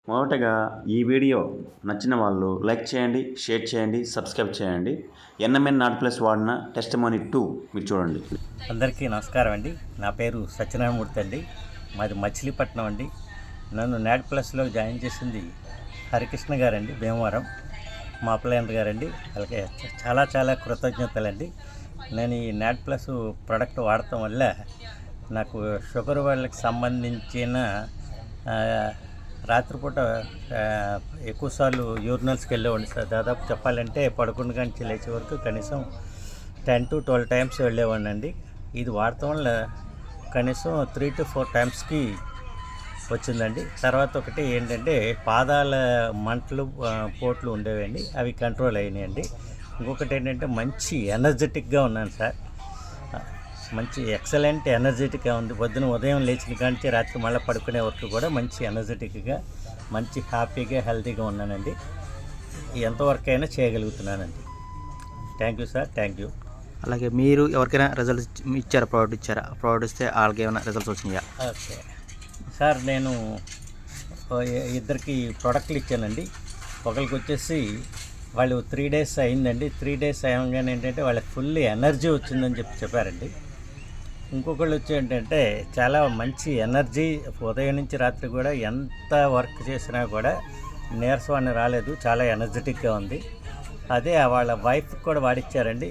మొదటగా ఈ వీడియో నచ్చిన వాళ్ళు లైక్ చేయండి, షేర్ చేయండి, సబ్స్క్రైబ్ చేయండి. ఎన్ఎంఎన్ నాట్ ప్లస్ వాడిన టెస్టిమోనీ 2 మీరు చూడండి. అందరికీ నమస్కారం అండి. నా పేరు సత్యనారాయణమూర్తి అండి. మాది మచిలీపట్నం అండి. నన్ను నాట్ ప్లస్లో జాయిన్ చేసింది హరికృష్ణ గారండి, భీమవరం మా అప్లయన్ గారండి. అలాగే చాలా చాలా కృతజ్ఞతలండి. నేను ఈ నాట్ ప్లస్ ప్రోడక్ట్ వాడటం వల్ల నాకు షుగర్ వాళ్ళకి సంబంధించిన రాత్రిపూట ఎక్కువసార్లు యూరినల్స్కి వెళ్ళేవాడిని సార్. దాదాపు చెప్పాలంటే పడుకున్న కానీ లేచే వరకు కనీసం 10 to 12 టైమ్స్ వెళ్ళేవాడిని అండి. ఇది వాడటం వల్ల కనీసం 3 to 4 టైమ్స్కి వచ్చిందండి. తర్వాత ఒకటి ఏంటంటే పాదాల మంటలు పోట్లు ఉండేవండి, అవి కంట్రోల్ అయినాయండి. ఇంకొకటి ఏంటంటే మంచి ఎనర్జెటిక్గా ఉన్నాను సార్. మంచి ఎక్సలెంట్ ఎనర్జెటిక్గా ఉంది. ఉదయం లేచిన కాంచి రాత్రి మళ్ళీ పడుకునే వరకు కూడా మంచి ఎనర్జెటిక్గా, మంచి హ్యాపీగా, హెల్తీగా ఉన్నానండి. ఎంతవరకు అయినా చేయగలుగుతున్నానండి. Thank you sir, thank you. అలాగే మీరు ఎవరికైనా రిజల్ట్స్ ఇచ్చారా? ప్రోడక్ట్ ఇస్తే వాళ్ళకి ఏమైనా రిజల్ట్స్ వచ్చినాయా? ఓకే సార్, నేను ఇద్దరికి ప్రోడక్ట్లు ఇచ్చానండి. ఒకరికి వచ్చేసి వాళ్ళు 3 days అయిందండి. 3 days అయ్యంగానే ఏంటంటే వాళ్ళకి ఫుల్ ఎనర్జీ వచ్చిందని చెప్పారండి. ఇంకొకళ్ళు వచ్చి ఏంటంటే చాలా మంచి ఎనర్జీ, ఉదయం నుంచి రాత్రి కూడా ఎంత వర్క్ చేసినా కూడా నీరసం అని రాలేదు, చాలా ఎనర్జెటిక్గా ఉంది. అదే వాళ్ళ వైఫ్ కూడా వాడిచ్చారండి.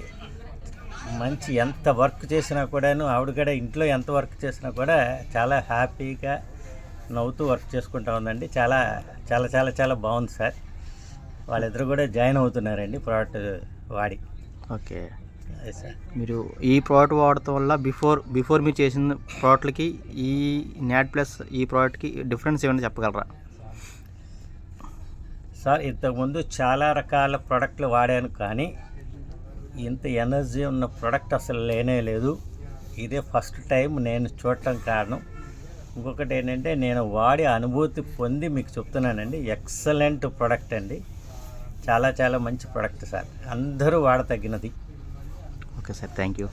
మంచి ఎంత వర్క్ చేసినా కూడాను, ఆవిడ కూడా ఇంట్లో ఎంత వర్క్ చేసినా కూడా చాలా హ్యాపీగా నవ్వుతూ వర్క్ చేసుకుంటా ఉందండి. చాలా చాలా చాలా చాలా బాగుంది సార్. వాళ్ళిద్దరు కూడా జాయిన్ అవుతున్నారండి ప్రోడక్ట్ వాడి. ఓకే సార్, మీరు ఈ ప్రోడక్ట్ వాడటం వల్ల బిఫోర్ మీరు చేసిన ప్రోడక్ట్లకి ఈ నాట్ ప్లస్ ఈ ప్రోడక్ట్కి డిఫరెన్స్ ఏమైనా చెప్పగలరా? సార్, ఇంతకుముందు చాలా రకాల ప్రోడక్ట్లు వాడాను, కానీ ఇంత ఎనర్జీ ఉన్న ప్రోడక్ట్ అసలు లేనే లేదు. ఇదే ఫస్ట్ టైం నేను చూడటం కారణం. ఇంకొకటి ఏంటంటే నేను వాడి అనుభూతి పొంది మీకు చెప్తున్నానండి. ఎక్సలెంట్ ప్రోడక్ట్ అండి. చాలా చాలా మంచి ప్రోడక్ట్ సార్. అందరూ వాడతగినది. Okay sir, thank you.